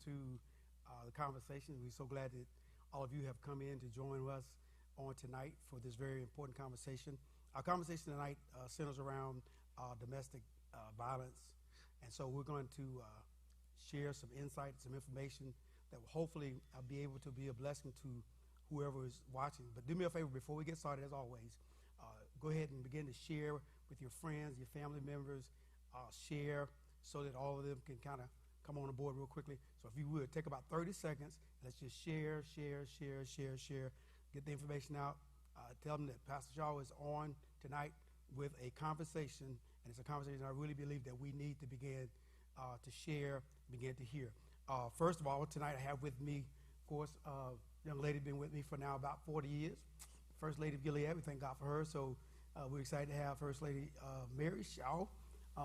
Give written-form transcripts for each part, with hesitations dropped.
to the conversation. We're so glad that all of you have come in to join us on tonight for this very important conversation. Our conversation tonight centers around domestic violence, and so we're going to share some insight, some information that will hopefully be able to be a blessing to whoever is watching. But do me a favor before we get started, as always, go ahead and begin to share with your friends, your family members, share so that all of them can kind of come on board real quickly. So if you would, take about 30 seconds. Let's just share, get the information out. Tell them that Pastor Shaw is on tonight with a conversation, and it's a conversation I really believe that we need to begin to share, begin to hear. First of all, tonight I have with me, of course, a young lady been with me for now about 40 years. First Lady of Gilead, we thank God for her. So we're excited to have First Lady Mary Shaw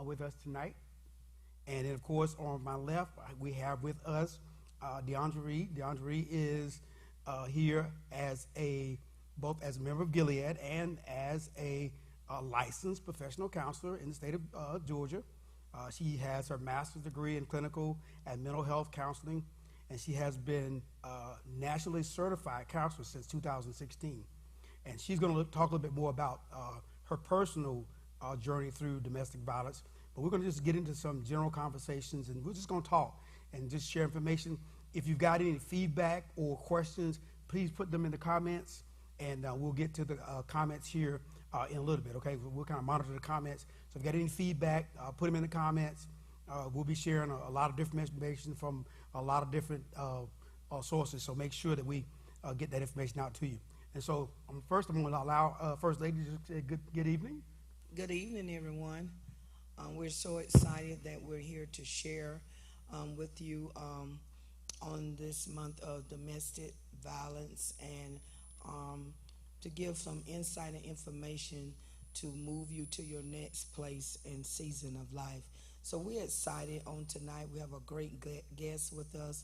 with us tonight. And then, of course, on my left, we have with us DeAndre Reed. DeAndre Reed is here as both as a member of Gilead and as a licensed professional counselor in the state of Georgia. She has her master's degree in clinical and mental health counseling, and she has been nationally certified counselor since 2016. And she's going to talk a little bit more about her personal journey through domestic violence. But we're going to just get into some general conversations, and we're just going to talk and just share information. If you've got any feedback or questions, please put them in the comments, and we'll get to the comments here in a little bit, okay? We'll kind of monitor the comments. So if you've got any feedback, put them in the comments. We'll be sharing a lot of different information from a lot of different sources, so make sure that we get that information out to you. And so first I'm going to allow First Lady to say good evening. Good evening, everyone. We're so excited that we're here to share with you on this month of domestic violence and to give some insight and information to move you to your next place and season of life. So we're excited on tonight. We have a great guest with us,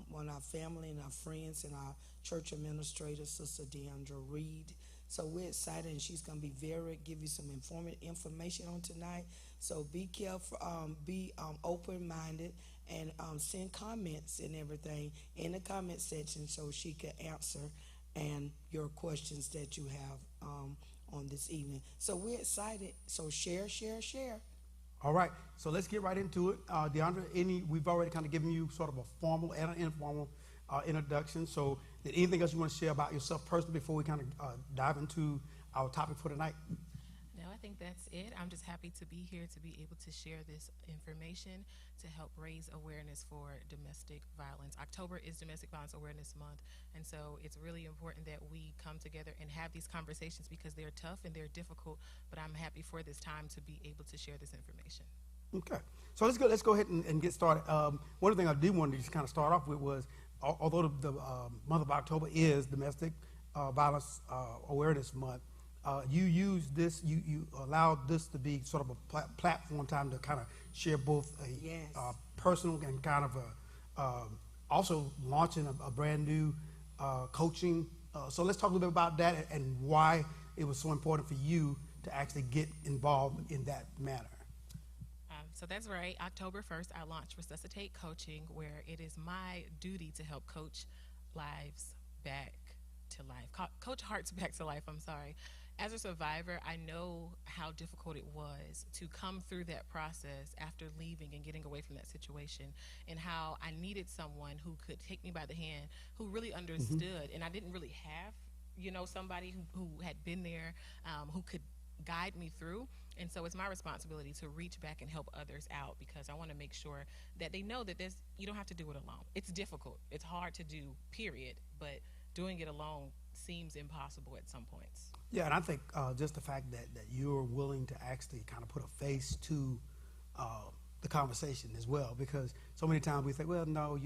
one of our family and our friends and our church administrator, Sister DeAndre Reed. So we're excited, and she's going to give you some informative information on tonight. So be careful, be open-minded, and send comments and everything in the comment section so she can answer and your questions that you have on this evening. So we're excited. So share. All right, so let's get right into it. DeAndre, we've already kind of given you sort of a formal and an informal introduction. So anything else you want to share about yourself personally before we kind of dive into our topic for tonight? No, I think that's it. I'm just happy to be here to be able to share this information to help raise awareness for domestic violence. October is Domestic Violence Awareness Month, and so it's really important that we come together and have these conversations because they're tough and they're difficult, but I'm happy for this time to be able to share this information. Okay, so let's go ahead and get started. One of the things I did want to just kind of start off with was, although the month of October is Domestic Violence Awareness Month, you use this, you allowed this to be sort of a platform time to kind of share both a personal and kind of also launching a brand new coaching. So let's talk a little bit about that and why it was so important for you to actually get involved in that manner. So that's right. October 1st, I launched Resuscitate Coaching, where it is my duty to help coach lives back to life, coach hearts back to life, I'm sorry. As a survivor, I know how difficult it was to come through that process after leaving and getting away from that situation, and how I needed someone who could take me by the hand, who really understood, and I didn't really have, somebody who had been there, who could guide me through. And so it's my responsibility to reach back and help others out, because I want to make sure that they know that you don't have to do it alone. It's difficult. It's hard to do, period. But doing it alone seems impossible at some points. Yeah, and I think just the fact that you're willing to actually kind of put a face to the conversation as well, because so many times we say, well, no,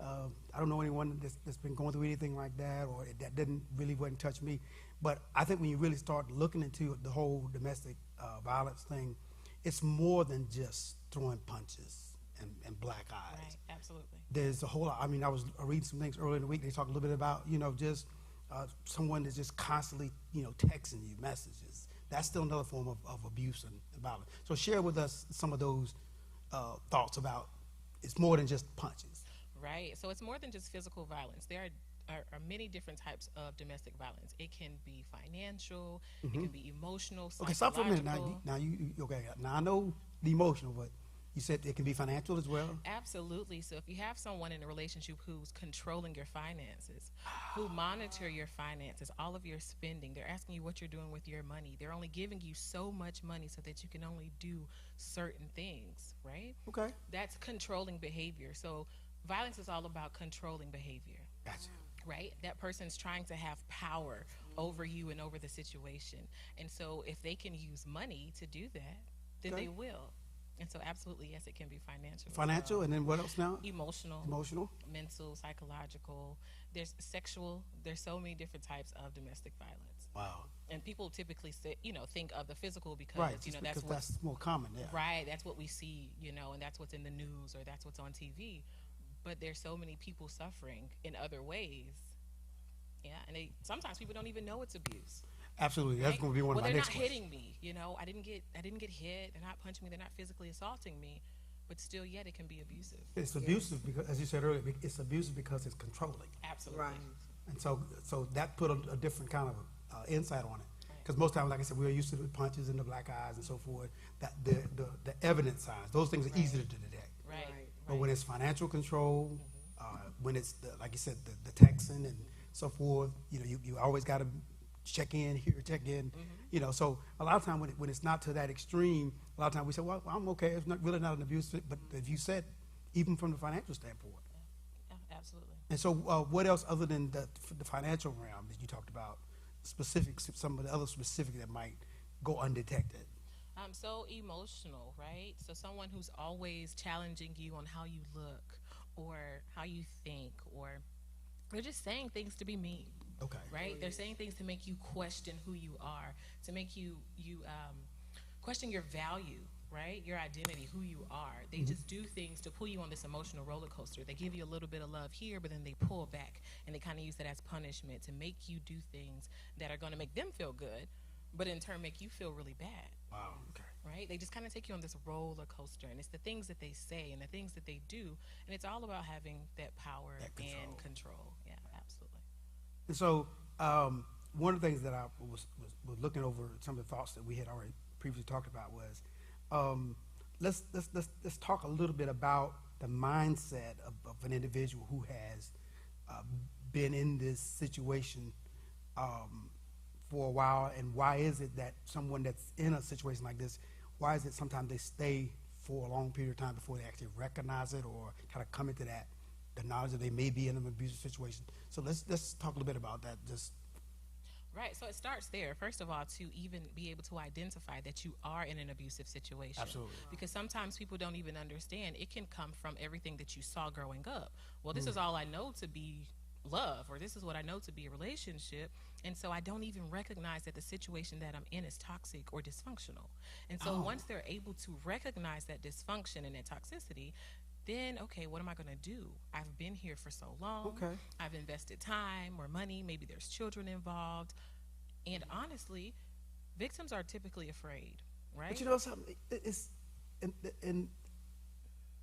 I don't know anyone that's been going through anything like that, or that wouldn't touch me. But I think when you really start looking into the whole domestic violence thing, it's more than just throwing punches and black eyes. Right, absolutely. There's a whole lot. I mean, I was reading some things earlier in the week. They talked a little bit about, just someone that's just constantly, texting you messages. That's still another form of abuse and violence. So share with us some of those thoughts about it's more than just punches. right? So it's more than just physical violence. There are many different types of domestic violence. It can be financial, it can be emotional, Okay, stop for a minute. psychological. Now okay. Now I know the emotional, but you said it can be financial as well. Absolutely. So if you have someone in a relationship who's controlling your finances, who monitor your finances, all of your spending, they're asking you what you're doing with your money. They're only giving you so much money so that you can only do certain things, right? Okay, That's controlling behavior. So violence is all about controlling behavior, gotcha. right? That person's trying to have power over you and over the situation. And so if they can use money to do that, then Okay. they will. And so absolutely, yes, it can be financial. as Financial, well. and then what else now? Emotional, Emotional. mental, psychological. There's sexual. There's so many different types of domestic violence. Wow. And people typically say, think of the physical because, Right. that's Because what, that's more common. Yeah. right, that's what we see, and that's what's in the news or that's what's on TV. But there's so many people suffering in other ways. Yeah, and sometimes people don't even know it's abuse. Absolutely. That's Right? going to be one well, of my they're next not questions. hitting me. I didn't get hit. They're not punching me. They're not physically assaulting me. But still, yet it can be abusive. It's abusive because, as you said earlier, it's abusive because it's controlling, Absolutely. Right. and so that put a different kind of insight on it. Because most times, like I said, we're used to the punches and the black eyes and so forth. That the evidence signs, those things are easy to detect. Right. Right. But when it's financial control, when it's like you said, the taxing and so forth, you always got to check in here, check in, So a lot of time when it's not to that extreme, a lot of time we say, well, I'm okay. It's not really not an abuse. But if you said, even from the financial standpoint, Yeah, absolutely. and so what else other than the financial realm that you talked about, specifics, some of the other specific that might go undetected? So emotional, right? So someone who's always challenging you on how you look or how you think, or they're just saying things to be mean, Okay. right? They're saying things to make you question who you are, to make you question your value, right? Your identity, who you are. They just do things to pull you on this emotional roller coaster. They give you a little bit of love here, but then they pull back, and they kind of use that as punishment to make you do things that are going to make them feel good, but in turn make you feel really bad. Wow. Okay. Right? They just kind of take you on this roller coaster, and it's the things that they say and the things that they do, and it's all about having that power That control. and control. Yeah, absolutely. And so one of the things that I was looking over, some of the thoughts that we had already previously talked about was, let's talk a little bit about the mindset of an individual who has been in this situation for a while, and why is it that someone that's in a situation like this, why is it sometimes they stay for a long period of time before they actually recognize it or kind of come into the knowledge that they may be in an abusive situation? So let's talk a little bit about that. Just Right, so it starts there. First of all, to even be able to identify that you are in an abusive situation. Absolutely. Because sometimes people don't even understand. It can come from everything that you saw growing up. Well, this is all I know to be love, or this is what I know to be a relationship, and so I don't even recognize that the situation that I'm in is toxic or dysfunctional. And so once they're able to recognize that dysfunction and that toxicity, then okay, what am I going to do? I've been here for so long. Okay. I've invested time or money. Maybe there's children involved. And honestly, victims are typically afraid, right? But you know something, it's and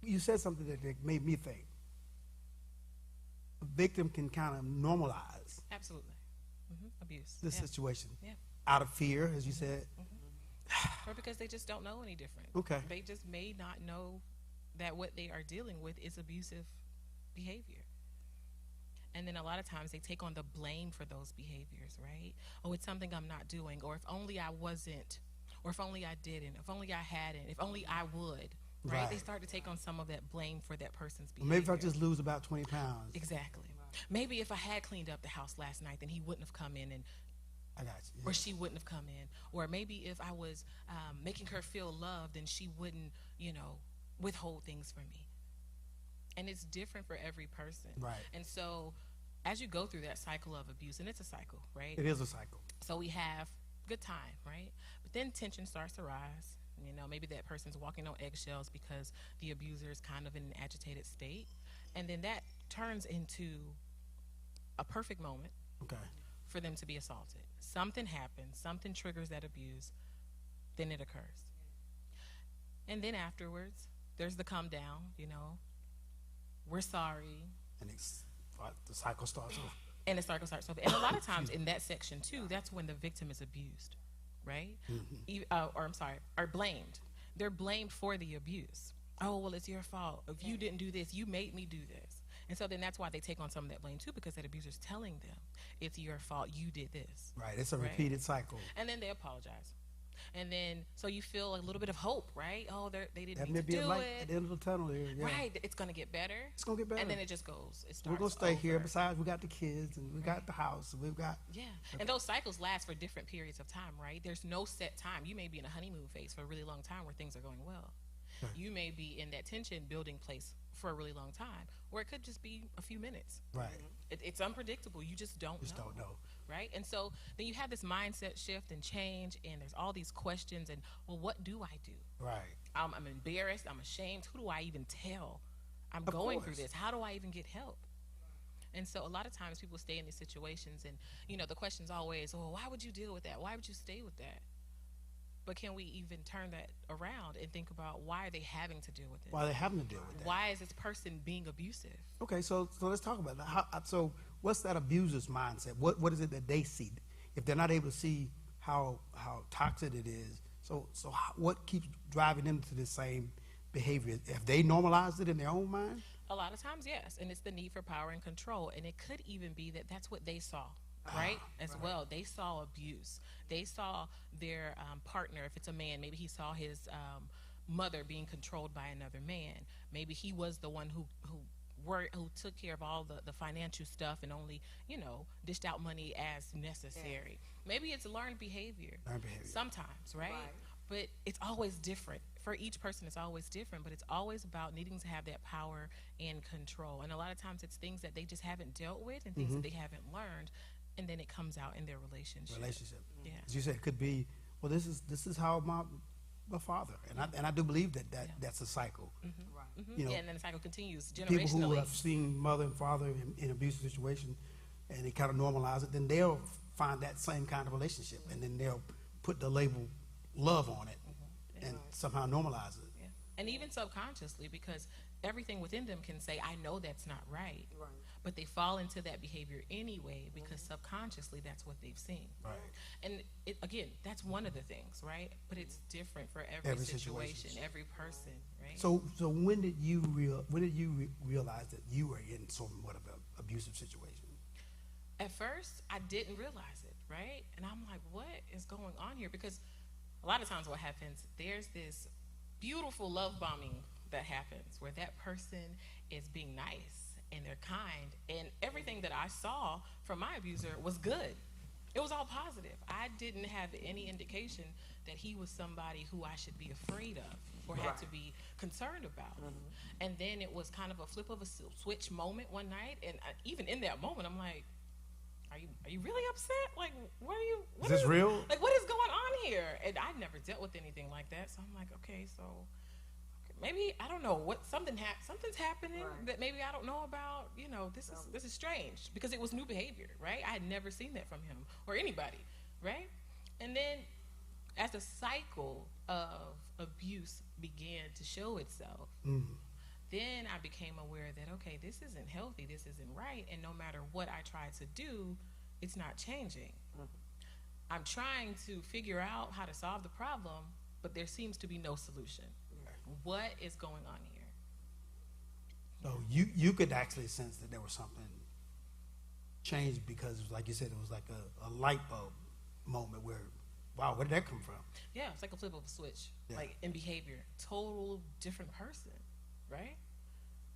you said something that made me think. A victim can kind of normalize Absolutely. Abuse. this Yeah. situation Yeah. out of fear, as you said. Or because they just don't know any different. Okay. They just may not know that what they are dealing with is abusive behavior. And then a lot of times they take on the blame for those behaviors, right? Oh, it's something I'm not doing, or if only I wasn't, or if only I didn't, if only I hadn't, if only I would, right? They Right. start to take on some of that blame for that person's Well, behavior. maybe if I just lose about 20 pounds. Exactly. Maybe if I had cleaned up the house last night, then he wouldn't have come in, and I got you. or she wouldn't have come in. Or maybe if I was making her feel loved, then she wouldn't, withhold things from me. And it's different for every person. Right. And so as you go through that cycle of abuse, and it's a cycle, right? It is a cycle. So we have good time, right? But then tension starts to rise. Maybe that person's walking on eggshells because the abuser is kind of in an agitated state. And then that turns into a perfect moment Okay. for them to be assaulted. Something happens, something triggers that abuse, then it occurs. And then afterwards, there's the come down, we're sorry. And the cycle starts over. And the cycle starts over. And a lot of times in that section too, that's when the victim is abused, right? Or blamed. They're blamed for the abuse. Oh, well, it's your fault. If you didn't do this, you made me do this. And so then that's why they take on some of that blame too, because that abuser's telling them, it's your fault, you did this. Right, it's a repeated cycle. And then they apologize. And then, so you feel a little bit of hope, right? Oh, they didn't That mean may to be do a light it. at the end of the tunnel here. Yeah. Right, it's going to get better. It's going to get better. And then it just goes. It starts We're going to stay here. over. Besides, we got the kids, and we got the house, and we've got... Yeah, and those cycles last for different periods of time, right? There's no set time. You may be in a honeymoon phase for a really long time where things are going well. Right. You may be in that tension building place for a really long time, or it could just be a few minutes. Right. It's unpredictable. You just don't know. Right? And so then you have this mindset shift and change, and there's all these questions, and, well, what do I do? Right. I'm embarrassed. I'm ashamed. Who do I even tell? I'm Of going course. through this. How do I even get help? And so a lot of times people stay in these situations, and, the question's always, well, why would you deal with that? Why would you stay with that? But can we even turn that around and think about, why are they having to deal with it? Why are they having to deal with that? Why is this person being abusive? Okay, so let's talk about that. So what's that abuser's mindset? What is it that they see? If they're not able to see how toxic it is, what keeps driving them to the same behavior? Have they normalized it in their own mind? A lot of times, yes, and it's the need for power and control, and it could even be that that's what they saw, right? Well, they saw abuse. They saw their partner, if it's a man, maybe he saw his mother being controlled by another man. Maybe he was the one who took care of all the financial stuff and only, dished out money as necessary. Maybe it's learned behavior. Sometimes, right? But it's always different. For each person, it's always different, but it's always about needing to have that power and control. And a lot of times it's things that they just haven't dealt with and things that they haven't learned, and then it comes out in their relationship. Yeah. As you said, it could be, well, this is how my father, and I do believe that's a cycle. And then the cycle continues generationally. People who have seen mother and father in abusive situation, and they kind of normalize it, then they'll find that same kind of relationship, and then they'll put the label love on it, and somehow normalize it. Yeah. And even subconsciously, because everything within them can say, I know that's not right. But they fall into that behavior anyway because subconsciously that's what they've seen. Right. And again, that's one of the things, right? But it's different for every situation, every person, right? So when did you realize that you were in somewhat of an abusive situation? At first, I didn't realize it, right? And I'm like, what is going on here? Because a lot of times what happens, there's this beautiful love bombing that happens where that person is being nice and they're kind, and everything that I saw from my abuser was good. It was all positive. I didn't have any indication that he was somebody who I should be afraid of or had to be concerned about. And then it was kind of a flip of a switch moment one night, and even in that moment, I'm like, are you really upset? Like, what is this real? Like, what is going on here? And I'd never dealt with anything like that, so I'm like, okay, so maybe, I don't know, something's happening that maybe I don't know about. This is strange, because it was new behavior, right? I had never seen that from him or anybody, right? And then as the cycle of abuse began to show itself, then I became aware that, okay, this isn't healthy, this isn't right, and no matter what I try to do, it's not changing. I'm trying to figure out how to solve the problem, but there seems to be no solution. What is going on here? So you could actually sense that there was something changed, because, like you said, it was like a light bulb moment where, wow, where did that come from? Yeah, it's like a flip of a switch, Yeah. like in behavior. Total different person, right?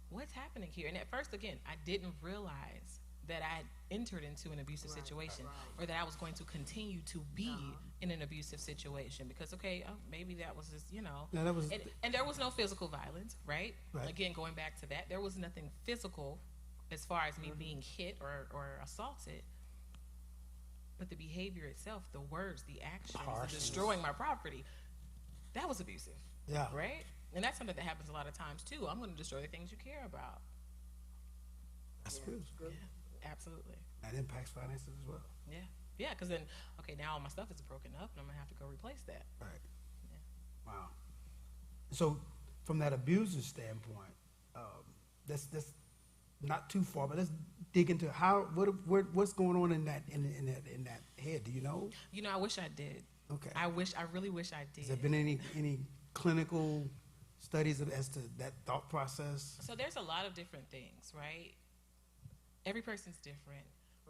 What's happening here? And at first, again, I didn't realize that I had entered into an abusive situation, or that I was going to continue to be in an abusive situation, because, okay, maybe that was just, Yeah, that was, and there was no physical violence, right? Right. Again, going back to that, there was nothing physical as far as me being hit or assaulted, but the behavior itself, the words, the actions, the Harshness. destroying my property, that was abusive, yeah. right? And that's something that happens a lot of times too. I'm going to destroy the things you care about. That's good. Yeah, absolutely. That impacts finances as well. Yeah, because then, okay, now all my stuff is broken up, and I'm going to have to go replace that. Right. Yeah. Wow. So from that abuser standpoint, not too far, but let's dig into what's going on in that head. Do you know? You know, I wish I did. Okay. I really wish I did. Has there been any clinical studies as to that thought process? So there's a lot of different things, right? Every person's different,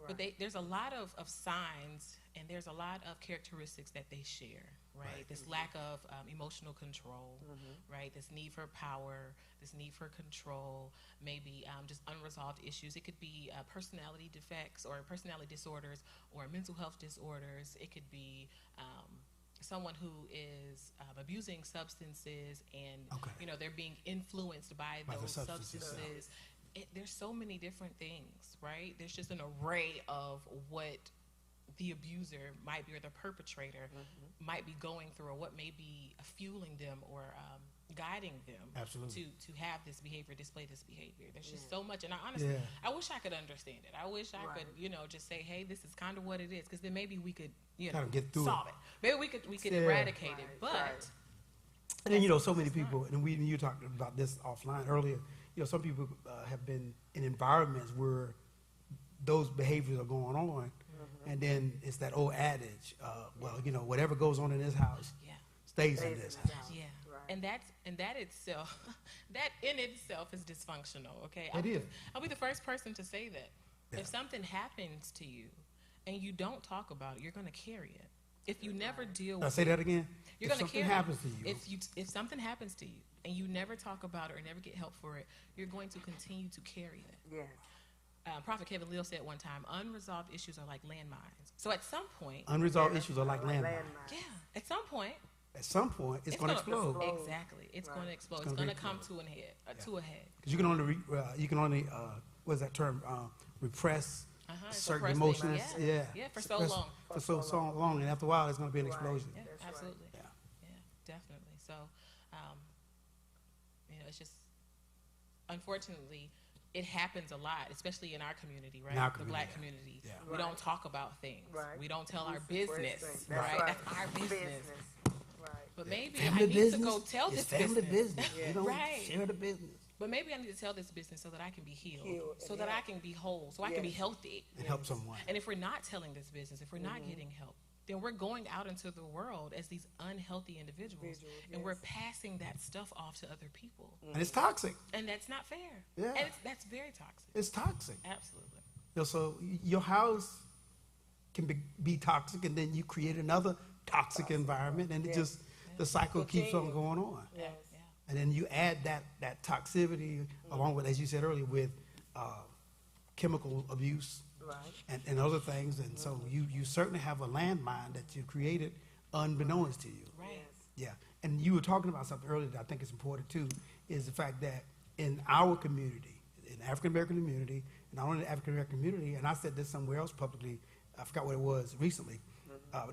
but there's a lot of signs, and there's a lot of characteristics that they share, right? This lack of emotional control, right? This need for power, this need for control, maybe just unresolved issues. It could be personality defects or personality disorders or mental health disorders. It could be someone who is abusing substances and you know, they're being influenced by those substances. There's so many different things, right? There's just an array of what the abuser might be, or the perpetrator might be going through, or what may be fueling them or guiding them to have this behavior, display this behavior. There's just so much, and I honestly, I wish I could understand it. I wish I could, you know, just say, hey, this is kind of what it is, because then maybe we could, you know, get through solve it. Maybe we could eradicate it, but. And then, you know, so many people, and you talked about this offline earlier, you know, some people have been in environments where those behaviors are going on, and then it's that old adage, well, you know, whatever goes on in this house stays in this house. Yeah, and that itself, that in itself is dysfunctional. Okay, I'll be the first person to say that. Yeah. If something happens to you and you don't talk about it, you're going to carry it. If you never deal with it. Say that again. You're going to carry it. Happens to you. If something happens to you and you never talk about it or never get help for it, you're going to continue to carry it. Yes. Prophet Kevin Leal said one time, unresolved issues are like landmines. So at some point... Unresolved issues are like landmines. Yeah. At some point... At some point, it's going to explode. Exactly. It's going to explode. It's going to come to a head. Because you can only, what's that term? Repress certain emotions. Yeah, for so long. For so long, and after a while, it's going to be an explosion. Yeah, absolutely. Yeah, definitely. So, you know, it's just, unfortunately, it happens a lot, especially in our community, right? The black community. Yeah. We don't talk about things. Right. We don't tell our business, right? That's our business. But maybe I need to go tell this business. You don't share the business. But maybe I need to tell this business so that I can be healed, so that I can be whole, so I can be healthy. And help someone. And if we're not telling this business, if we're not getting help, then we're going out into the world as these unhealthy individuals, and we're passing that stuff off to other people. And it's toxic. And that's not fair. Yeah. And that's very toxic. It's toxic. Absolutely. You know, so your house can be toxic, and then you create another toxic environment, and it just, the cycle keeps on going on. Yes. And then you add that toxicity along with, as you said earlier, with chemical abuse and other things. And so you certainly have a landmine that you created unbeknownst to you. Right. Yeah. And you were talking about something earlier that I think is important too, is the fact that in our community, in the African American community, and not only the African American community, and I said this somewhere else publicly, I forgot what it was recently,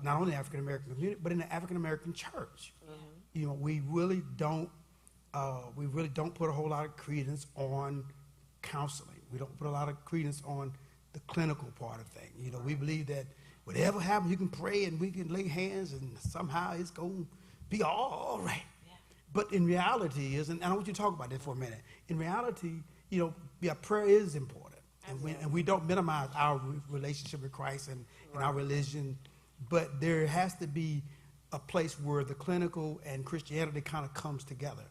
not only the African American community, but in the African American church. You know, we really don't put a whole lot of credence on counseling. We don't put a lot of credence on the clinical part of things. You know, we believe that whatever happens, you can pray and we can lay hands and somehow it's going to be all right. Yeah. But in reality and I want you to talk about that for a minute. In reality, you know, prayer is important. And we don't minimize our relationship with Christ and our religion, but there has to be a place where the clinical and Christianity kind of comes together.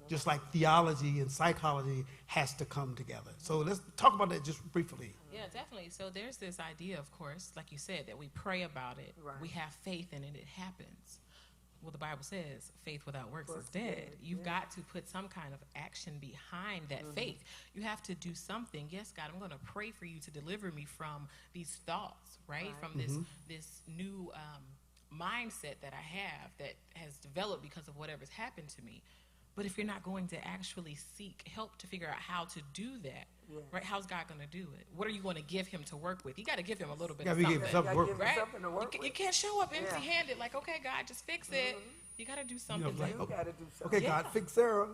Just like theology and psychology has to come together. So let's talk about that just briefly. Yeah, definitely. So there's this idea, of course, like you said, that we pray about it, we have faith in it, it happens. Well, the Bible says faith without works is dead. You've got to put some kind of action behind that faith. You have to do something. Yes, God, I'm going to pray for you to deliver me from these thoughts, right? From this new mindset that I have that has developed because of whatever's happened to me. But if you're not going to actually seek help to figure out how to do that, right? How's God going to do it? What are you going to give him to work with? You got to give him a little bit of something, right? You can't show up empty-handed like, okay, God, just fix it. You got to do something. You got to do something. Okay, God, fix Sarah,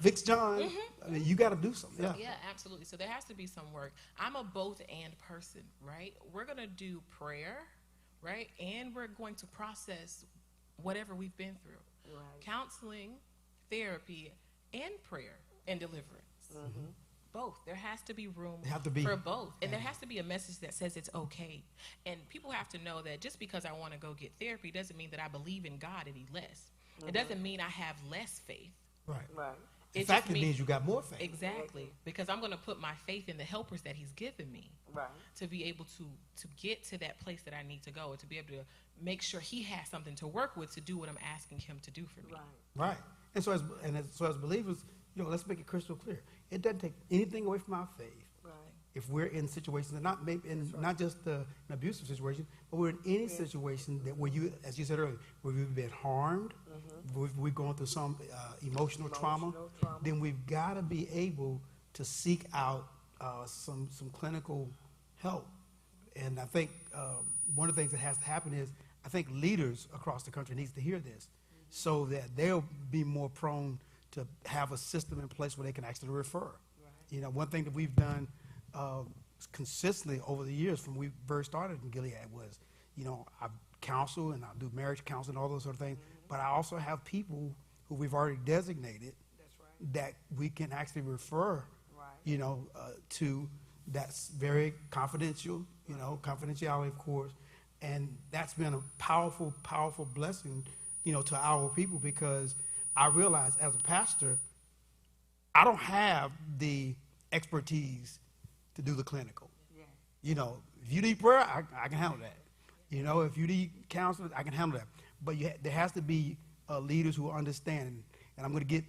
fix John. I mean, you got to do something. Yeah, absolutely. So there has to be some work. I'm a both-and person, right? We're going to do prayer, right? And we're going to process whatever we've been through. Right. Counseling, therapy, and prayer and deliverance. both. There has to be room They have to be. for both. And there has to be a message that says it's okay. And people have to know that just because I want to go get therapy doesn't mean that I believe in God any less. It doesn't mean I have less faith. Right. Right. In It fact, just it means you got more faith. Exactly. Because I'm going to put my faith in the helpers that he's given me Right. to be able to get to that place that I need to go, and to be able to make sure he has something to work with to do what I'm asking him to do for me. Right. Right. And so as believers, let's make it crystal clear. It doesn't take anything away from our faith Right. if we're in situations, and not just an abusive situation, but we're in any situation that where you, as you said earlier, where we've been harmed, where we're going through some emotional trauma, then we've got to be able to seek out some clinical help. And I think one of the things that has to happen is, I think leaders across the country needs to hear this, so that they'll be more prone to have a system in place where they can actually refer. Right. One thing that we've done consistently over the years from we first started in Gilead was, I counsel and I do marriage counseling, all those sort of things, but I also have people who we've already designated that we can actually refer, to. That's very confidential, confidentiality, of course. And that's been a powerful, powerful blessing, to our people, because I realize as a pastor, I don't have the expertise to do the clinical. Yeah. If you need prayer, I can handle that. If you need counseling, I can handle that. But there has to be leaders who understand, and I'm going to get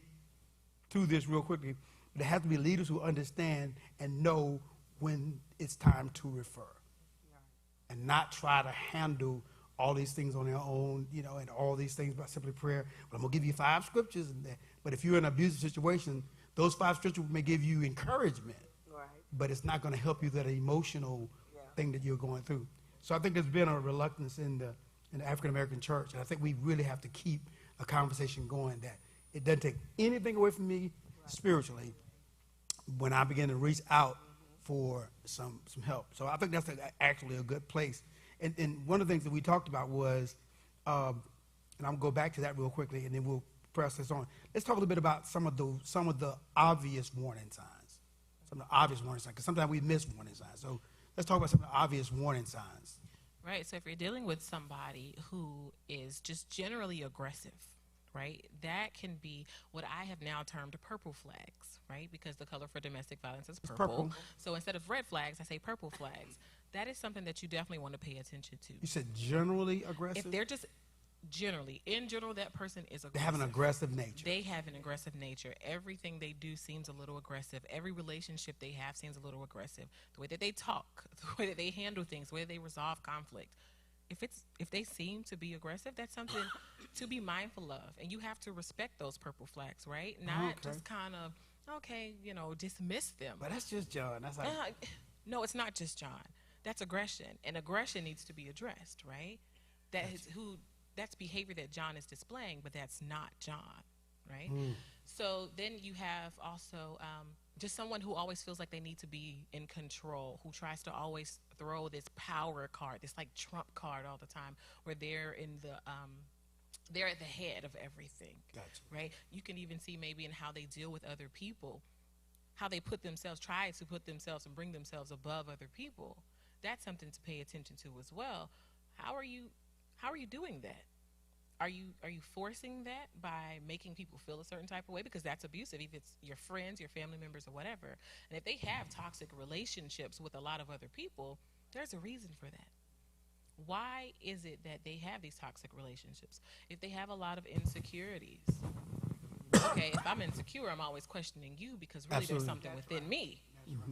through this real quickly. There has to be leaders who understand and know when it's time to refer, and not try to handle all these things on their own, and all these things by simply prayer. But I'm going to give you 5 scriptures. But if you're in an abusive situation, those 5 scriptures may give you encouragement, but it's not going to help you that emotional thing that you're going through. So I think there's been a reluctance in the African-American church, and I think we really have to keep a conversation going that it doesn't take anything away from me spiritually when I begin to reach out for some help. So I think that's actually a good place. And one of the things that we talked about was, and I'm going to go back to that real quickly, and then we'll press this on. Let's talk a little bit about some of the obvious warning signs. Some of the obvious warning signs, because sometimes we miss warning signs. So let's talk about some of the obvious warning signs. Right. So if you're dealing with somebody who is just generally aggressive, right, that can be what I have now termed purple flags, right, because the color for domestic violence is purple. So instead of red flags, I say purple flags. That is something that you definitely want to pay attention to. You said generally aggressive? If they're just in general, that person is aggressive. They have an aggressive nature. They have an aggressive nature. Everything they do seems a little aggressive. Every relationship they have seems a little aggressive. The way that they talk, the way that they handle things, the way they resolve conflict. If they seem to be aggressive, that's something to be mindful of. And you have to respect those purple flags, right? Not just kind of, dismiss them. But that's just John. That's like... No, it's not just John. That's aggression. And aggression needs to be addressed, right? That's behavior that John is displaying, but that's not John, right? So then you have also just someone who always feels like they need to be in control, who tries to always throw this power card, this like Trump card all the time, where they're they're at the head of everything, Gotcha. Right? You can even see maybe in how they deal with other people, how they try to put themselves and bring themselves above other people. That's something to pay attention to as well. How are you doing that? Are you forcing that by making people feel a certain type of way? Because that's abusive, if it's your friends, your family members, or whatever. And if they have toxic relationships with a lot of other people, there's a reason for that. Why is it that they have these toxic relationships? If they have a lot of insecurities, okay, if I'm insecure, I'm always questioning you because really Absolutely. there's something within me. Mm-hmm.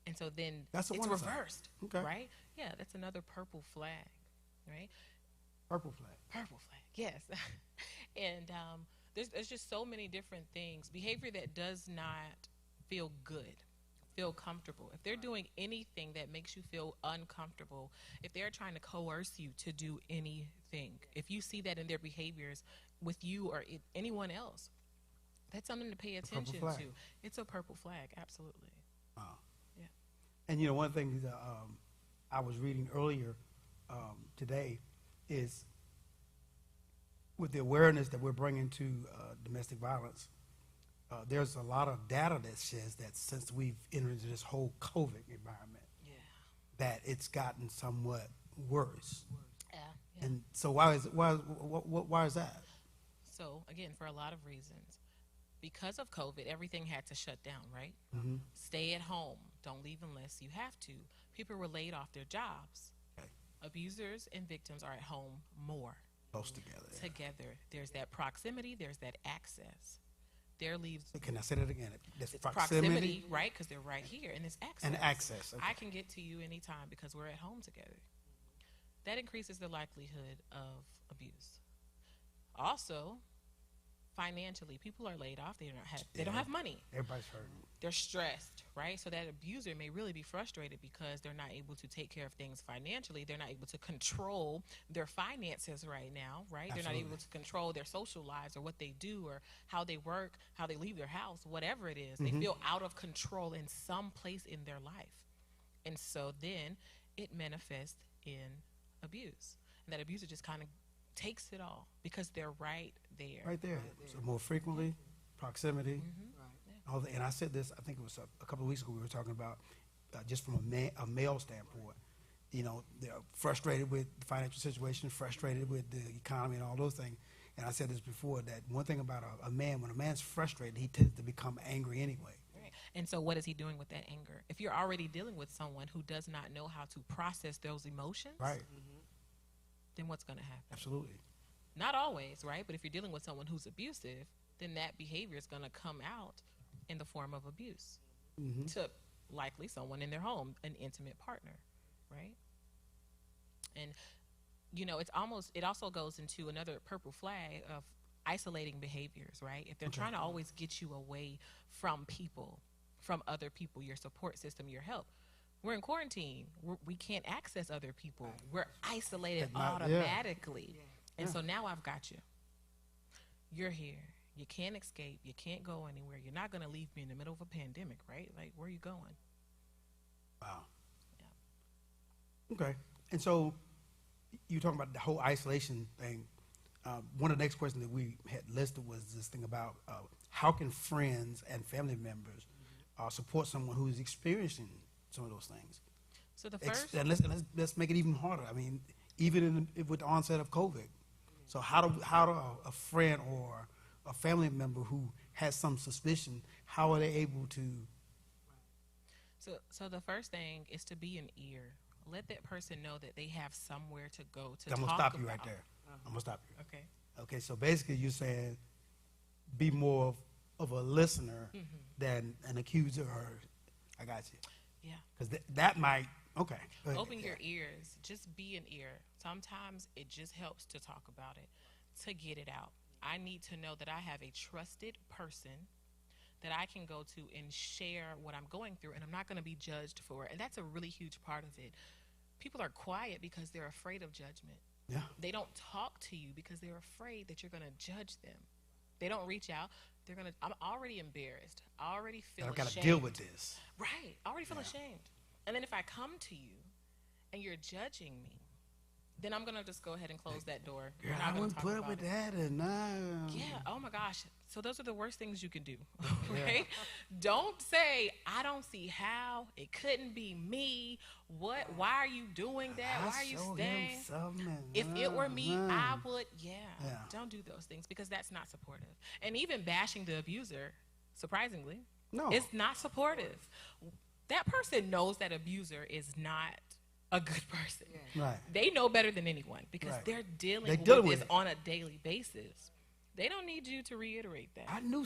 And so then That's it's reversed, okay. right? Yeah, that's another purple flag, right? Purple flag. Purple flag, yes. And there's just so many different things. Behavior that does not feel good, feel comfortable. If they're doing anything that makes you feel uncomfortable, if they're trying to coerce you to do anything, if you see that in their behaviors with you or anyone else, that's something to pay attention to. It's a purple flag, absolutely. Wow. Yeah. And one thing that I was reading earlier today is with the awareness that we're bringing to domestic violence, there's a lot of data that says that since we've entered into this whole COVID environment, Yeah. that it's gotten somewhat worse. Yeah. Yeah. And so why is that? So again, for a lot of reasons, because of COVID, everything had to shut down, right? Mm-hmm. Stay at home. Don't leave unless you have to. People were laid off their jobs. Okay. Abusers and victims are at home more Close together. Yeah. together. There's that proximity. There's that access. There leaves Can I say that again? That's it's proximity, right? Because they're right here, and it's access. and access. Okay. I can get to you anytime because we're at home together. That increases the likelihood of abuse. Also, financially, people are laid off. They don't have money. Everybody's hurting. They're stressed, right? So that abuser may really be frustrated because they're not able to take care of things financially. They're not able to control their finances right now, right? Absolutely. They're not able to control their social lives or what they do or how they work, how they leave their house, whatever it is. They feel out of control in some place in their life. And so then it manifests in abuse. And that abuser just kind of takes it all because they're right there. Right there. So more frequently, proximity. And I said this, I think it was a couple of weeks ago, we were talking about just from a male standpoint. You know, they're frustrated with the financial situation, frustrated with the economy and all those things. And I said this before, that one thing about a man, when a man's frustrated, he tends to become angry anyway. Right. And so what is he doing with that anger? If you're already dealing with someone who does not know how to process those emotions, Right. then what's going to happen? Absolutely. Not always, right? But if you're dealing with someone who's abusive, then that behavior is going to come out in the form of abuse to likely someone in their home, an intimate partner, right? And, you know, it also goes into another purple flag of isolating behaviors, right? If they're trying to always get you away from people, from other people, your support system, your help. We're in quarantine. We can't access other people. We're isolated automatically. And so now I've got you. You're here. You can't escape. You can't go anywhere. You're not going to leave me in the middle of a pandemic, right? Like, where are you going? Wow. Yeah. Okay. And so you talking about the whole isolation thing. One of the next questions that we had listed was this thing about how can friends and family members support someone who is experiencing some of those things? So the first... And let's make it even harder. I mean, even with the onset of COVID. So how do a friend or a family member who has some suspicion, how are they able to? So the first thing is to be an ear. Let that person know that they have somewhere to go to talk about. I'm gonna stop you right there. I'm gonna stop you. Okay. Okay. So basically, you're saying be more of a listener than an accuser. I got you. Yeah. Because that might. Okay. Go ahead. Open your ears. Just be an ear. Sometimes it just helps to talk about it, to get it out. I need to know that I have a trusted person that I can go to and share what I'm going through, and I'm not going to be judged for it. And that's a really huge part of it. People are quiet because they're afraid of judgment. Yeah. They don't talk to you because they're afraid that you're going to judge them. They don't reach out. I'm already embarrassed. I already feel ashamed. I've got to deal with this. Right. I already feel ashamed. And then if I come to you and you're judging me, then I'm going to just go ahead and close that door. Girl, I wouldn't put up with that. And yeah. Oh, my gosh. So those are the worst things you can do, right? Don't say, I don't see how. It couldn't be me. What? Why are you doing that? Why are you staying? If it were me, I would. Yeah. Don't do those things because that's not supportive. And even bashing the abuser, surprisingly, it's not supportive. That person knows that abuser is not a good person. Right. They know better than anyone because they're dealing with this on a daily basis. They don't need you to reiterate that. I knew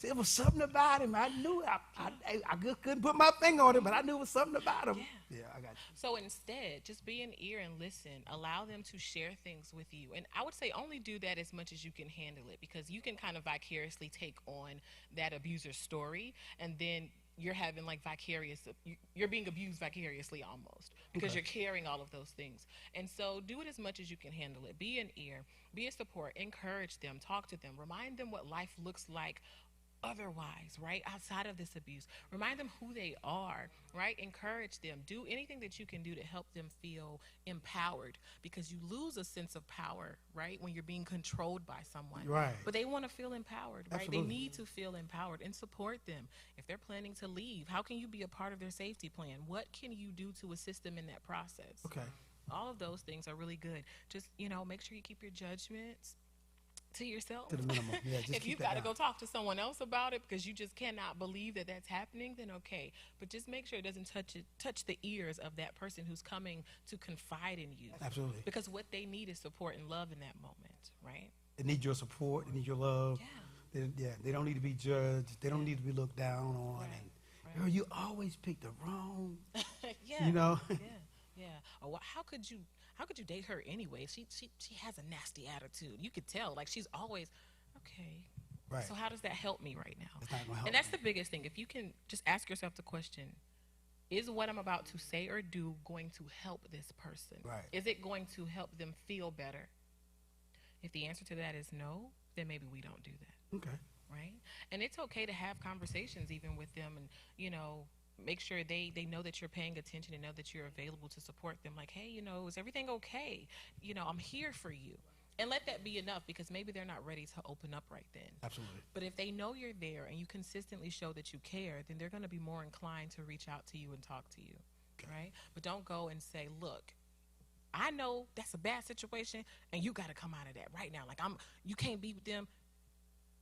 there was something about him. I knew I just couldn't put my finger on it, but I knew it was something about him. Yeah, I got you. So instead, just be an ear and listen. Allow them to share things with you. And I would say only do that as much as you can handle it because you can kind of vicariously take on that abuser's story and then you're having like you're being abused vicariously almost because you're carrying all of those things. And so do it as much as you can handle it. Be an ear, be a support, encourage them, talk to them, remind them what life looks like otherwise, right? Outside of this abuse. Remind them who they are, right? Encourage them. Do anything that you can do to help them feel empowered, because you lose a sense of power, right? When you're being controlled by someone. Right. But they want to feel empowered, right? Absolutely. They need to feel empowered, and support them. If they're planning to leave, how can you be a part of their safety plan? What can you do to assist them in that process? Okay. All of those things are really good. Just, make sure you keep your judgments to yourself. To the minimum. Yeah, just If keep you've that got to down. go talk to someone else about it because you just cannot believe that that's happening, then okay. But just make sure it doesn't touch the ears of that person who's coming to confide in you. Absolutely. Because what they need is support and love in that moment, right? They need your support. They need your love. Yeah. They don't need to be judged. They don't need to be looked down on. Right, And, right. girl, you always pick the wrong. Yeah. You know? Yeah. Or how could you date her anyway? She has a nasty attitude. You could tell. Like, she's always okay. Right. So how does that help me right now? It's not gonna help And that's me. the biggest thing. If you can just ask yourself the question, is what I'm about to say or do going to help this person? Right. Is it going to help them feel better? If the answer to that is no, then maybe we don't do that. Okay. Right? And it's okay to have conversations even with them, and, make sure they know that you're paying attention and know that you're available to support them. Like, hey, is everything okay? I'm here for you. And let that be enough, because maybe they're not ready to open up right then. Absolutely. But if they know you're there and you consistently show that you care, then they're going to be more inclined to reach out to you and talk to you, right? But don't go and say, look, I know that's a bad situation and you got to come out of that right now. Like, you can't be with them,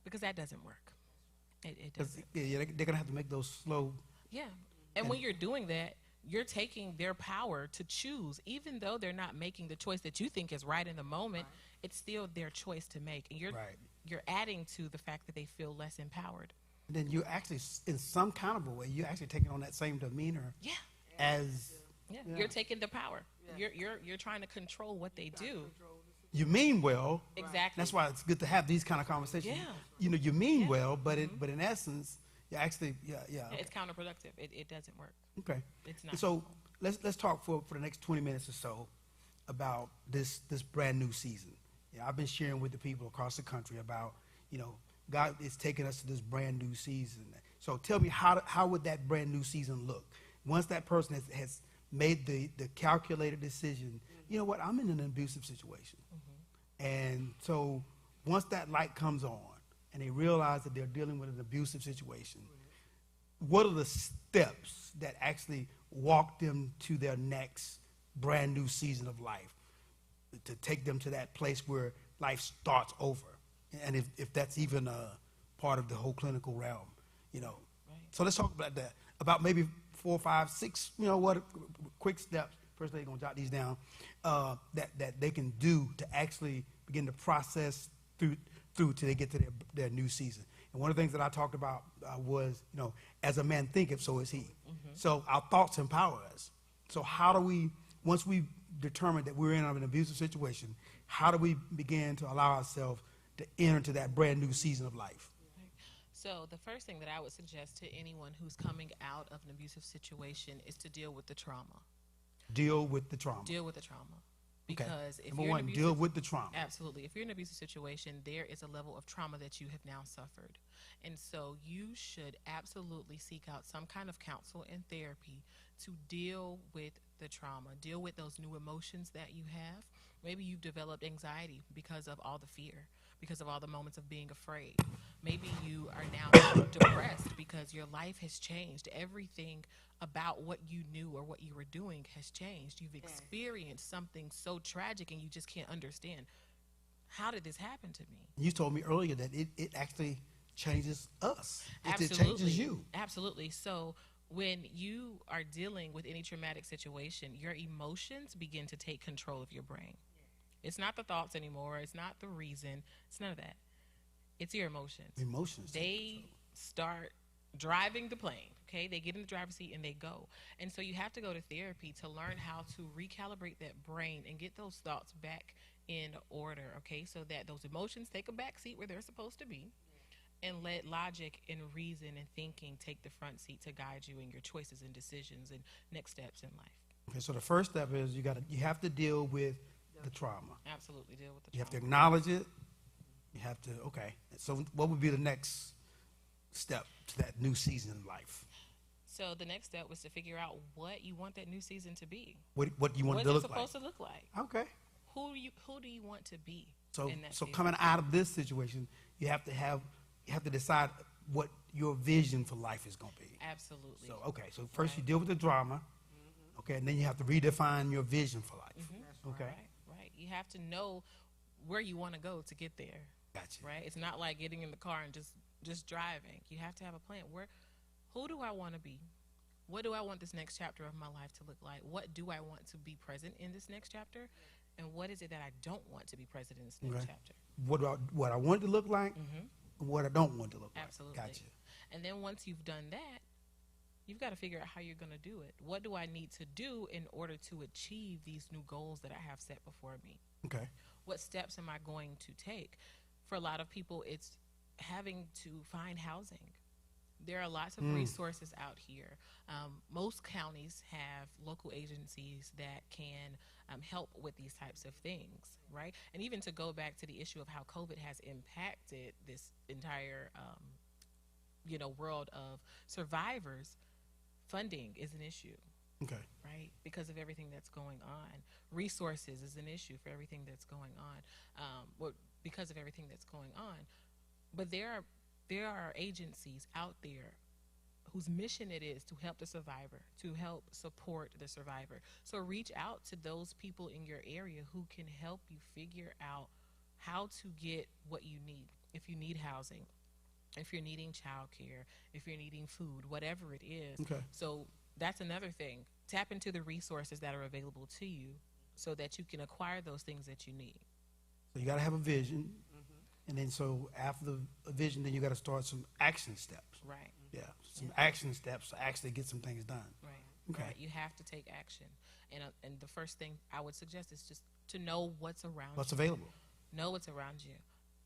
because that doesn't work. It 'Cause, doesn't. yeah, they're going to have to make those slow. Yeah. And when you're doing that, you're taking their power to choose. Even though they're not making the choice that you think is right in the moment, it's still their choice to make. And you're adding to the fact that they feel less empowered. And then you actually, in some kind of a way, you're actually taking on that same demeanor Yeah. as Yeah. Yeah. You're taking the power. You're trying to control what they do. you mean well. Exactly. That's why it's good to have these kind of conversations. Yeah. You mean well, but in essence, you actually, yeah. Yeah, it's counterproductive. It doesn't work. Okay. It's not. And so let's talk for the next 20 minutes or so about this brand new season. I've been sharing with the people across the country about, God is taking us to this brand new season. So tell me, how would that brand new season look? Once that person has made the calculated decision, you know what, I'm in an abusive situation. And so once that light comes on and they realize that they're dealing with an abusive situation, what are the steps that actually walk them to their next brand new season of life, to take them to that place where life starts over? And if that's even a part of the whole clinical realm, Right. So let's talk about that, about maybe 4, 5, 6, quick steps. First, they're going to jot these down, that they can do to actually begin to process through till they get to their new season. And one of the things that I talked about was, as a man thinketh, so is he. So our thoughts empower us. So how do we, once we determine that we're in an abusive situation, how do we begin to allow ourselves to enter into that brand new season of life? So the first thing that I would suggest to anyone who's coming out of an abusive situation is to deal with the trauma. Deal with the trauma. Deal with the trauma. Because if Number you're one, in an deal abusive, with the trauma. absolutely, if you're in an abusive situation, there is a level of trauma that you have now suffered. And so you should absolutely seek out some kind of counsel and therapy to deal with the trauma, deal with those new emotions that you have. Maybe you've developed anxiety because of all the fear, because of all the moments of being afraid. Maybe you are now depressed because your life has changed. Everything about what you knew or what you were doing has changed. You've experienced something so tragic and you just can't understand. How did this happen to me? You told me earlier that it actually changes us. It Absolutely. changes you. Absolutely. So when you are dealing with any traumatic situation, your emotions begin to take control of your brain. It's not the thoughts anymore. It's not the reason. It's none of that. It's your emotions. Emotions. They start driving the plane, okay? They get in the driver's seat and they go. And so you have to go to therapy to learn how to recalibrate that brain and get those thoughts back in order, okay? So that those emotions take a back seat where they're supposed to be, and let logic and reason and thinking take the front seat to guide you in your choices and decisions and next steps in life. Okay, so the first step is you have to deal with the trauma. Absolutely deal with the You have to trauma. acknowledge it. You have to, okay. So what would be the next step to that new season in life? So the next step was to figure out what you want that new season to be. What you want it What's to it look like? supposed to look like? Okay. Who do you want to be? So in that so season? coming out of this situation, you have to decide what your vision for life is going to be. Absolutely. So okay, so first you deal with the drama, okay, and then you have to redefine your vision for life. Okay. Right. You have to know where you want to go to get there. Gotcha. Right. It's not like getting in the car and just driving. You have to have a plan. Who do I want to be? What do I want this next chapter of my life to look like? What do I want to be present in this next chapter? And what is it that I don't want to be present in this next Okay. chapter? What I want it to look like, and what I don't want it to look Absolutely. like. Gotcha. And then once you've done that, you've got to figure out how you're going to do it. What do I need to do in order to achieve these new goals that I have set before me? Okay. What steps am I going to take? For a lot of people, it's having to find housing. There are lots of resources out here. Most counties have local agencies that can help with these types of things, right? And even to go back to the issue of how COVID has impacted this entire, world of survivors, funding is an issue, Okay. right? Because of everything that's going on. Resources is an issue for everything that's going on, because of everything that's going on. But there are agencies out there whose mission it is to help the survivor, to help support the survivor. So reach out to those people in your area who can help you figure out how to get what you need. If you need housing, if you're needing childcare, if you're needing food, whatever it is. Okay. So that's another thing. Tap into the resources that are available to you so that you can acquire those things that you need. So you got to have a vision, and then so after the vision, then you got to start some action steps. Right. Yeah, some action steps to actually get some things done. Right. Okay. Right. You have to take action. And the first thing I would suggest is just to know what's around What's you. available? Know what's around you.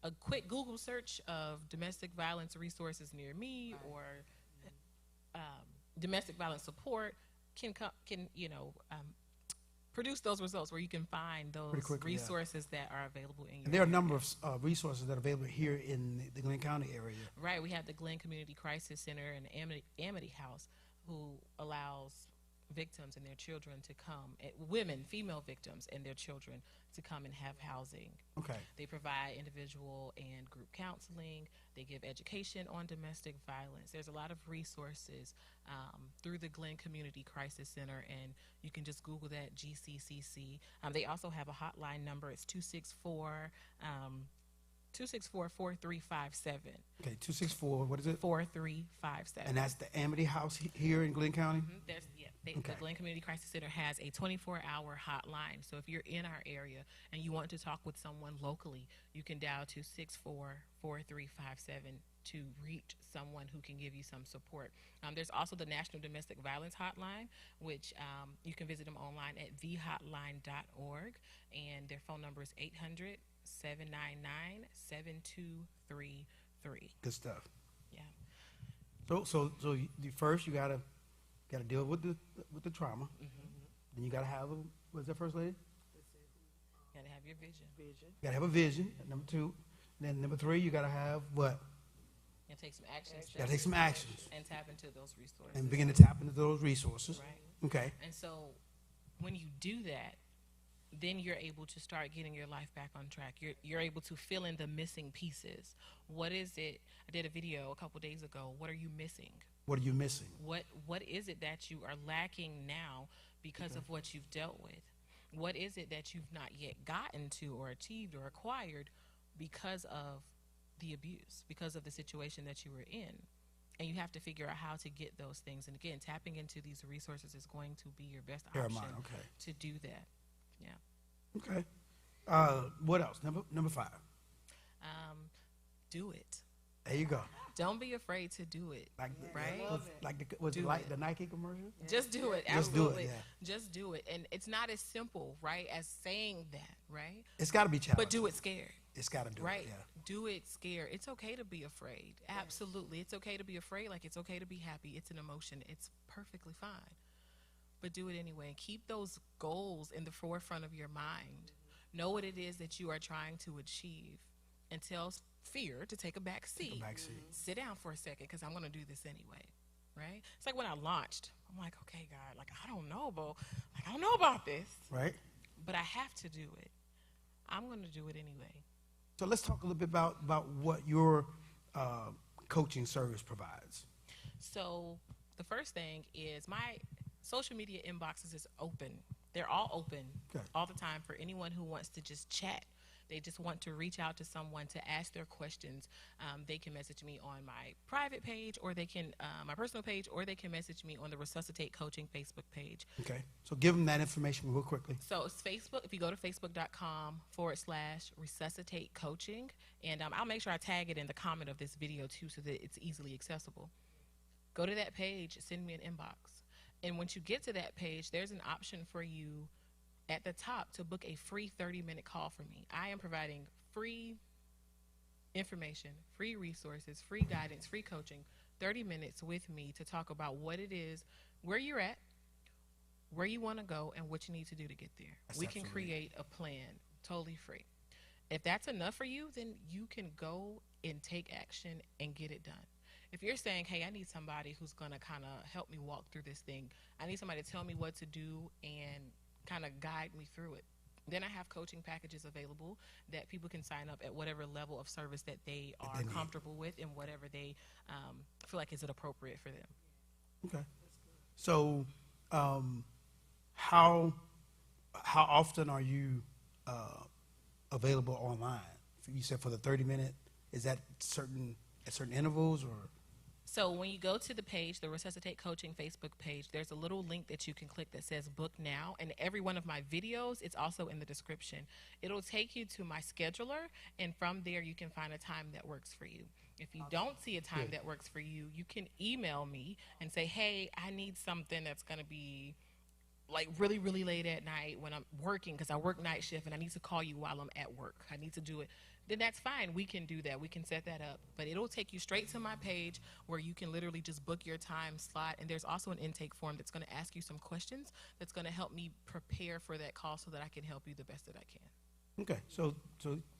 A quick Google search of domestic violence resources near me or domestic violence support can produce those results where you can find those Pretty quickly, yeah. resources that are available in your And there are a area. number of resources that are available here in the Glenn County area. Right. We have the Glenn Community Crisis Center and Amity House, who allows victims and their children to come, female victims and their children to come and have housing. Okay. They provide individual and group counseling. They give education on domestic violence. There's a lot of resources through the Glenn Community Crisis Center, and you can just Google that, GCCC. They also have a hotline number. It's 264 4357. Okay, 264, what is it? 4357. And that's the Amity House here in Glenn County? The Glenn Community Crisis Center has a 24-hour hotline. So if you're in our area and you want to talk with someone locally, you can dial 264-4357 to reach someone who can give you some support. There's also the National Domestic Violence Hotline, which you can visit them online at thehotline.org, and their phone number is 800-799-7233. Good stuff. Yeah. So first you gotta deal with the trauma. Then you gotta have what's that, first lady? You gotta have your vision. You gotta have a vision. Number 2. Then number 3, you gotta have what? You gotta take some action steps. You gotta take some actions and tap into those resources. and begin to tap into those resources. Right. Okay. And so when you do that, then you're able to start getting your life back on track. You're able to fill in the missing pieces. What is it? I did a video a couple days ago. What are you missing? What are you missing? What is it that you are lacking now because of what you've dealt with? What is it that you've not yet gotten to or achieved or acquired because of the abuse, because of the situation that you were in? And you have to figure out how to get those things. And again, tapping into these resources is going to be your best option to do that. Yeah. Okay. What else? Number 5. Do it. There you go. Don't be afraid to do it. Like right? the Nike commercial? Just do it. Just do it, Absolutely. yeah. Just do it. And it's not as simple, right, as saying that, right? It's got to be challenging. But do it scared. It's got to do Right. it. Yeah. Do it scared. It's okay to be afraid. Absolutely. It's okay to be afraid. Like, it's okay to be happy. It's an emotion. It's perfectly fine. But do it anyway. And keep those goals in the forefront of your mind. Know what it is that you are trying to achieve. and tells fear to take a back seat. Take a back seat. Sit down for a second because I'm going to do this anyway, right? It's like when I launched, I'm like, okay, God, like I don't know about this, Right. but I have to do it. I'm going to do it anyway. So let's talk a little bit about what your coaching service provides. So the first thing is my social media inboxes is open. They're all open all the time for anyone who wants to just chat. They just want to reach out to someone to ask their questions. They can message me on my private page, or they can my personal page, or they can message me on the Resuscitate Coaching Facebook page. Okay. So give them that information real quickly. So it's Facebook. If you go to facebook.com/Resuscitate Coaching, and I'll make sure I tag it in the comment of this video too, so that it's easily accessible. Go to that page, send me an inbox. And once you get to that page, there's an option for you at the top to book a free 30-minute call for me. I am providing free information, free resources, free guidance, free coaching, 30 minutes with me to talk about what it is, where you're at, where you want to go, and what you need to do to get there. We can create a plan totally free. If that's enough for you, then you can go and take action and get it done. If you're saying, hey, I need somebody who's going to kind of help me walk through this thing, I need somebody to tell me what to do and kind of guide me through it, then I have coaching packages available that people can sign up at whatever level of service that they are comfortable with and whatever they feel like is it appropriate for them. Okay. So how often are you available online? You said for the 30-minute, is that at certain intervals, or? So when you go to the page, the Resuscitate Coaching Facebook page, there's a little link that you can click that says book now. And every one of my videos, it's also in the description. It'll take you to my scheduler, and from there you can find a time that works for you. If you don't see a time that works for you, you can email me and say, hey, I need something that's going to be like really, really late at night when I'm working, because I work night shift and I need to call you while I'm at work. I need to do it. Then that's fine. We can do that. We can set that up. But it'll take you straight to my page where you can literally just book your time slot. And there's also an intake form that's going to ask you some questions that's going to help me prepare for that call so that I can help you the best that I can. Okay. So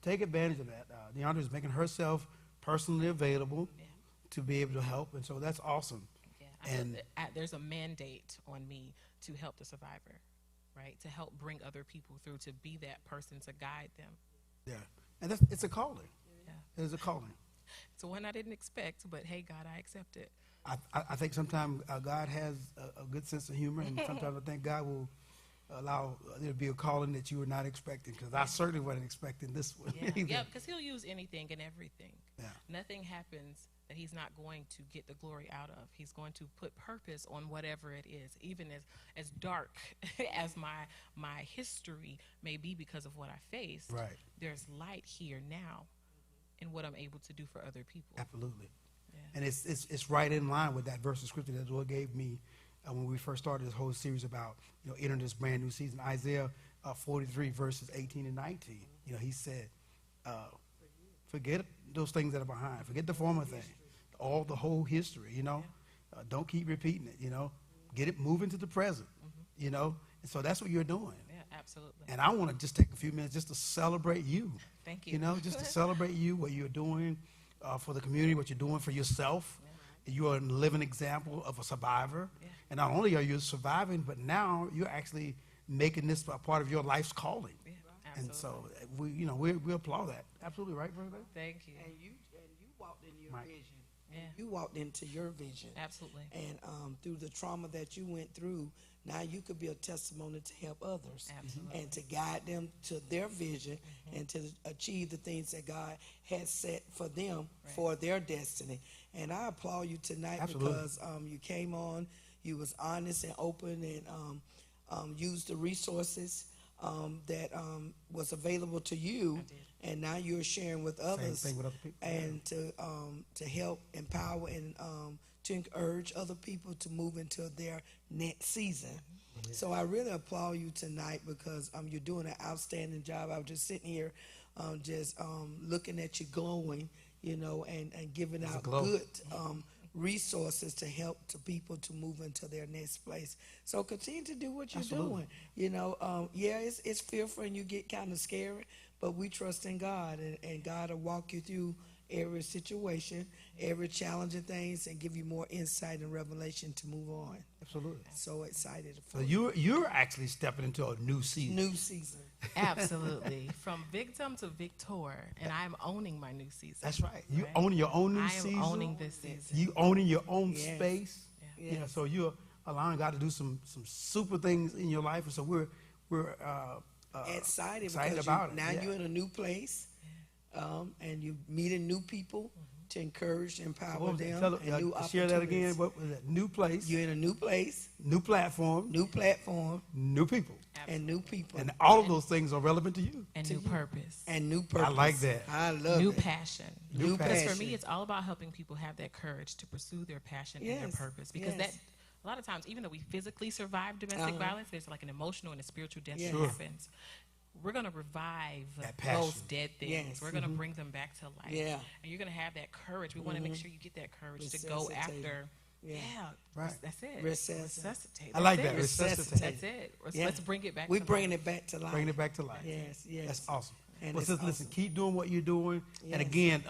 take advantage of that. Deandra is making herself personally available to be able to help. And so that's awesome. Yeah. There's a mandate on me to help the survivor, right? To help bring other people through, to be that person, to guide them. Yeah. And it's a calling. Yeah. It is a calling. It's one I didn't expect, but hey, God, I accept it. I think sometimes God has a good sense of humor, and sometimes I think God will allow there to be a calling that you were not expecting, because I certainly wasn't expecting this one. Yeah, because he'll use anything and everything. Yeah. Nothing happens that he's not going to get the glory out of. He's going to put purpose on whatever it is, even as dark as my history may be because of what I faced. Right. There's light here now in what I'm able to do for other people. Absolutely. Yeah. And it's right in line with that verse of scripture that the Lord gave me when we first started this whole series about entering this brand new season. Isaiah 43 verses 18 and 19. He said, forget those things that are behind. Forget the former thing. The whole history, don't keep repeating it, get it moving to the present, and so that's what you're doing. Yeah, absolutely. And I want to just take a few minutes just to celebrate you. Thank you. Just to celebrate you, what you're doing for the community, what you're doing for yourself. Yeah. You are a living example of a survivor. Yeah. And not only are you surviving, but now you're actually making this a part of your life's calling. Yeah, absolutely. And so we applaud that. Absolutely right, brother. Thank you. And you walked in your vision. Yeah. You walked into your vision. Absolutely. And through the trauma that you went through, now you could be a testimony to help others. Absolutely. And to guide them to their vision and to achieve the things that God has set for them for their destiny. And I applaud you tonight because you came on, you was honest and open, and used the resources that was available to you, and now you're sharing with others. Same thing with other people. And to help empower and to encourage other people to move into their next season. Mm-hmm. So I really applaud you tonight because you're doing an outstanding job. I was just sitting here looking at you glowing, and giving out good resources to help to people to move into their next place. So continue to do what you're doing. It's fearful and you get kind of scary, but we trust in God, and God will walk you through every situation, every challenging things, and give you more insight and revelation to move on. Absolutely. So excited So for you're actually stepping into a new season. new season. Absolutely. From victim to victor, and I'm owning my new season. That's right. You Right? own your own new I am season. owning this season. You owning your own Yes. space. Yeah. Yes. So you're allowing God to do some super things in your life, and so we're Excited excited because about it. now Yeah. you're in a new place, and you're meeting new people to encourage, empower What was them, it? Tell- and new share that opportunities. again. What was it? New place, You're in a new place, new platform, new platform, new people, and new people, and all of those things are relevant to you. And to new you. purpose. and new purpose. like that. I love New it. passion. New Because passion. for me, it's all about helping people have that courage to pursue their passion and Yes, their purpose. Because yes. that, a lot of times, even though we physically survive domestic violence, there's like an emotional and a spiritual death Yes. that Sure. happens. We're going to revive That passion. those dead things. Yes. We're going to bring them back to life. Yeah. And you're going to have that courage. We want to make sure you get that courage to go Resuscitate. after. Yeah. Right. That's it. Resuscitate. I like That's that. it. Resuscitate. That's it. Yeah. Let's bring it back. We're to bringing life. it back to life. Bringing it back to life. Yes, yes. That's awesome. And Well, it's sis, listen, awesome. keep doing what you're doing. Yes. And again,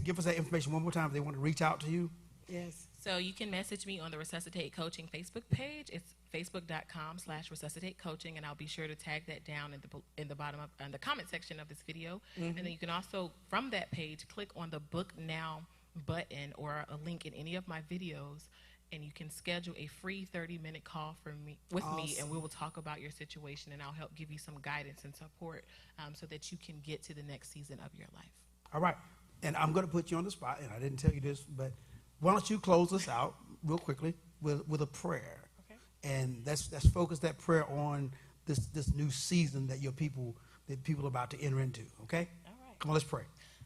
give us that information one more time if they want to reach out to you. Yes. So you can message me on the Resuscitate Coaching Facebook page. It's facebook.com/resuscitate coaching, and I'll be sure to tag that down in the bottom of in the comment section of this video. And then you can also, from that page, click on the Book Now button or a link in any of my videos, and you can schedule a free 30-minute call with me, and we will talk about your situation, and I'll help give you some guidance and support so that you can get to the next season of your life. All right. And I'm going to put you on the spot, and I didn't tell you this, but why don't you close us out real quickly with a prayer? Okay. And let's focus that prayer on this new season that people are about to enter into. Okay? All right. Come on, let's pray.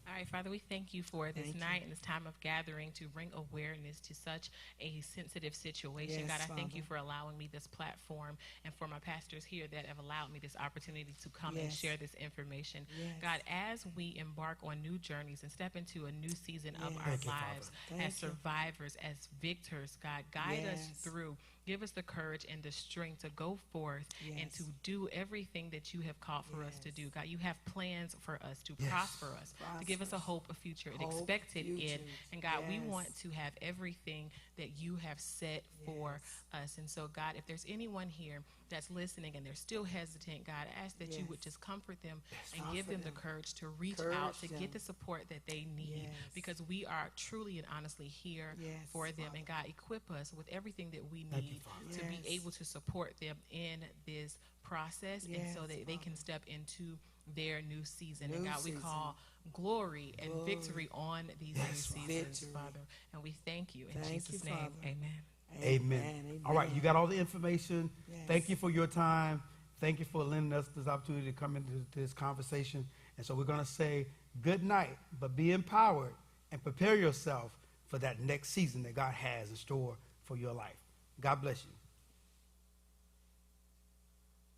All right, Father, we thank you for this Thank you. night and this time of gathering to bring awareness to such a sensitive situation. Yes, God, I thank you Father. for allowing me this platform and for my pastors here that have allowed me this opportunity to come and Yes. share this information. Yes. God, as we embark on new journeys and step into a new season of Yes. our Thank you, Father. lives Thank as you. survivors, as victors, God, guide us Yes. through. Give us the courage and the strength to go forth and Yes. to do everything that you have called for us to Yes. do. God, you have plans for us to Yes. prosper us, to give us a hope, a future, an Hope, expected end. future. And God, we Yes. want to have everything that you have set for us. And so, God, if there's anyone here that's listening and they're still hesitant, God, I ask that you Yes. would just comfort them and Comfort give them the them. courage to reach Encourage out, to them. get the support that they need, Yes. because we are truly and honestly here Yes, for them. Father. And God, equip us with everything that we Thank you, need Father. to be Yes. able to support them in this process, and so Yes, that they can Father. step into their new season. And New God, we season. call glory and Glory. victory on these Yes, new Father. seasons, Victory. Father. And we thank you in Thank Jesus' you, name. Father. Amen. Amen. All right, you got all the information. Yes. Thank you for your time. Thank you for lending us this opportunity to come into this conversation. And so we're going to say good night, but be empowered and prepare yourself for that next season that God has in store for your life. God bless you.